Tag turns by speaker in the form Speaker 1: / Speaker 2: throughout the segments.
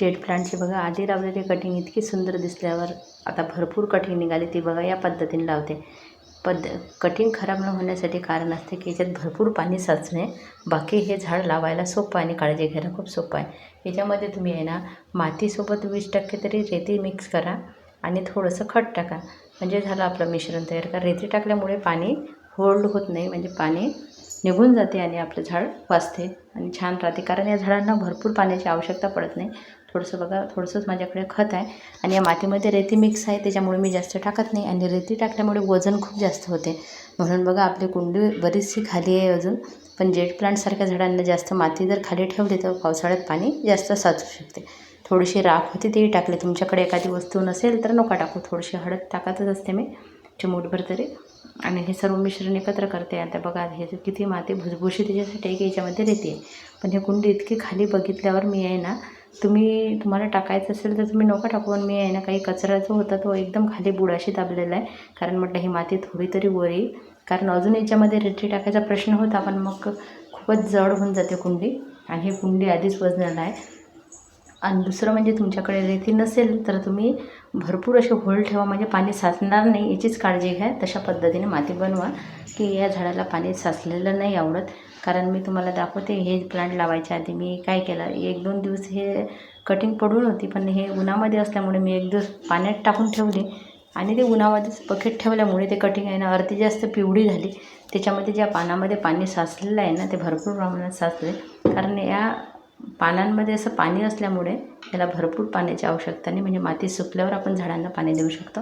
Speaker 1: Jet प्लांटची बघा आधी लावलेली कटिंग इतकी सुंदर दिसल्यावर आता भरपूर कटिंग निघाली ती बघा या पद्धतीने लावते. कटिंग खराब न होण्यासाठी कारण असते की याच्यात भरपूर पाणी साचणे. बाकी हे झाड लावायला सोपं आणि काळजी घ्यायला खूप सोपं आहे. याच्यामध्ये तुम्ही आहे ना मातीसोबत 20% तरी रेती मिक्स करा आणि थोडंसं खत टाका, म्हणजे झालं आपलं मिश्रण तयार. का रेती टाकल्यामुळे पाणी होल्ड होत नाही, म्हणजे पाणी निघून जाते आणि आपलं झाड वाचते आणि छान राहते. कारण या झाडांना भरपूर पाण्याची आवश्यकता पडत नाही. थोडंसं बघा, थोडंसंच माझ्याकडे खत आहे आणि या मातीमध्ये रेती मिक्स आहे, त्याच्यामुळे मी जास्त टाकत नाही. आणि रेती टाकल्यामुळे वजन खूप जास्त होते, म्हणून बघा आपली कुंडी बरीचशी खाली आहे अजून. पण जेट प्लांटसारख्या झाडांना जास्त माती जर खाली ठेवली तर पावसाळ्यात पाणी जास्त साचू शकते. थोडीशी राख होती तेही टाकली. तुमच्याकडे एखादी वस्तू नसेल तर नका टाकू. थोडीशी हळद टाकतच असते मी, चिमूटभर तरी. आणि हे सर्व मिश्रण एकत्र करते. आता बघा हे किती माती भुसभुशीत त्याच्यासाठी आहे की याच्यामध्ये रेती आहे. पण हे कुंडी इतकी खाली बघितल्यावर मी आहे ना, तुम्हाला टाकायचं असेल तर तुम्ही नका टाकू. पण मी आहे ना काही कचरा जो होता तो एकदम खाली बुडाशी दाबलेला आहे, कारण म्हटलं ही माती थोडी तरी वर येईल. कारण अजून याच्यामध्ये रेती टाकायचा प्रश्न होता, पण मग खूपच जड होऊन जाते कुंडी आणि ही कुंडी आधीच वजनाला आहे. आणि दुसरं म्हणजे तुमच्याकडे रेती नसेल तर तुम्ही भरपूर असे होल ठेवा, म्हणजे पाणी साचणार नाही याचीच काळजी घ्या. तशा पद्धतीने माती बनवा की या झाडाला पाणी साचलेलं नाही आवडत. कारण मी तुम्हाला दाखवते, हे प्लांट लावायच्या आधी मी काय केलं, 1-2 दिवस हे कटिंग पडून होती, पण हे उन्हामध्ये असल्यामुळे मी 1 दिवस पाण्यात टाकून ठेवली आणि ते उन्हामध्येच बकेट ठेवल्यामुळे ते कटिंग आहे ना अर्धी जास्त पिवळी झाली. त्याच्यामध्ये ज्या पानामध्ये पाणी साचलेलं आहे ना ते भरपूर प्रमाणात साचले. कारण या पानांमध्ये असं पाणी असल्यामुळे याला भरपूर पाण्याची आवश्यकता नाही, म्हणजे माती सुकल्यावर आपण झाडांना पाणी देऊ शकतो.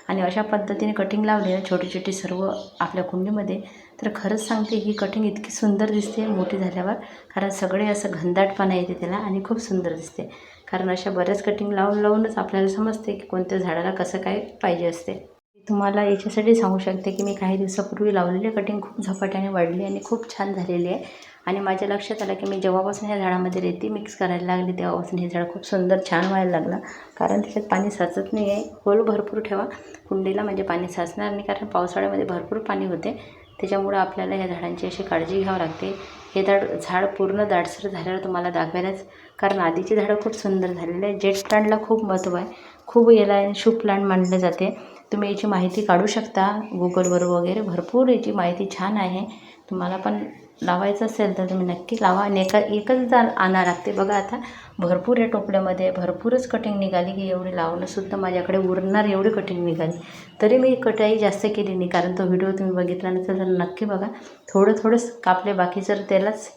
Speaker 1: आणि अशा पद्धतीने कटिंग लावली आहे छोटी छोटी सर्व आपल्या कुंडीमध्ये, तर खरंच सांगते ही कटिंग इतकी सुंदर दिसते मोठी झाल्यावर. कारण सगळे असं घनदाटपणा येते त्याला आणि खूप सुंदर दिसते. कारण अशा बऱ्याच कटिंग लावूनच आपल्याला समजते की कोणत्या झाडाला कसं काय पाहिजे असते. तुम्हाला याच्यासाठी सांगू शकते की मी काही दिवसापूर्वी लावलेली कटिंग खूप झपाट्याने वाढली आणि खूप छान झालेली आहे. आणि माझ्या लक्षात आलं की मी जेव्हापासून ह्या झाडामध्ये रेती मिक्स करायला लागली तेव्हापासून हे झाड खूप सुंदर छान व्हायला लागलं. कारण त्याच्यात पाणी साचत नाही आहे. होल भरपूर ठेवा कुंडीला, म्हणजे पाणी साचणार नाही. कारण पावसाळ्यामध्ये भरपूर पाणी होते, त्याच्यामुळं आपल्याला ह्या झाडांची अशी काळजी घ्यावी लागते. हे झाड पूर्ण दाटसर झाल्यावर तुम्हाला दाखवायलाच, कारण आधीची झाडं खूप सुंदर झालेली आहे. जेट प्लांटला खूप महत्त्व आहे, खूप याला शुभ प्लांट मानले जाते. तुम्ही याची माहिती काढू शकता गुगलवर वगैरे, भरपूर याची माहिती छान आहे. तुम्हाला पण लावायचं असेल तर तुम्ही नक्की लावा. आणि एकच आणा लागते. बघा आता भरपूर या टोपल्यामध्ये भरपूरच कटिंग निघाली की एवढी लावणंसुद्धा माझ्याकडे उरणार एवढी कटिंग निघाली. तरी मी कटाई जास्त केली नाही, कारण तो व्हिडिओ तुम्ही बघितला नसेल तर नक्की बघा. थोडंच कापले, बाकी जर त्यालाच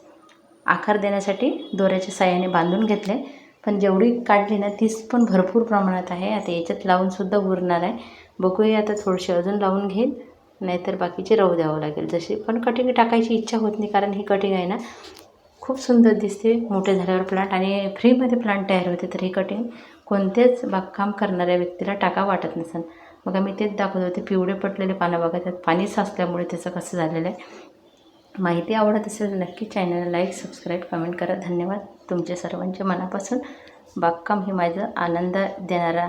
Speaker 1: आकार देण्यासाठी दोऱ्याच्या साहाय्याने बांधून घेतले. पण जेवढी काढली ना तीच पण भरपूर प्रमाणात आहे. आता याच्यात लावूनसुद्धा उरणार आहे. बघूया आता थोडीशी अजून लावून घेईल, नाहीतर बाकीचे राहू द्यावं लागेल. जशी पण कटिंग टाकायची इच्छा होत नाही, कारण ही कटिंग आहे ना खूप सुंदर दिसते मोठे झाल्यावर प्लांट, आणि फ्रीमध्ये प्लांट तयार होते. तर ही कटिंग कोणत्याच बागकाम करणाऱ्या व्यक्तीला टाका वाटत नसेल. बघा मी तेच दाखवत होते, पिवळे पडलेले पानं बघा, त्यात पाणी साचल्यामुळे त्याचं कसं झालेलं आहे. माहिती आवडत असेल नक्की चॅनलला लाईक, सबस्क्राईब, कमेंट करा. धन्यवाद तुमच्या सर्वांच्या मनापासून. बागकाम ही माझं आनंद देणारा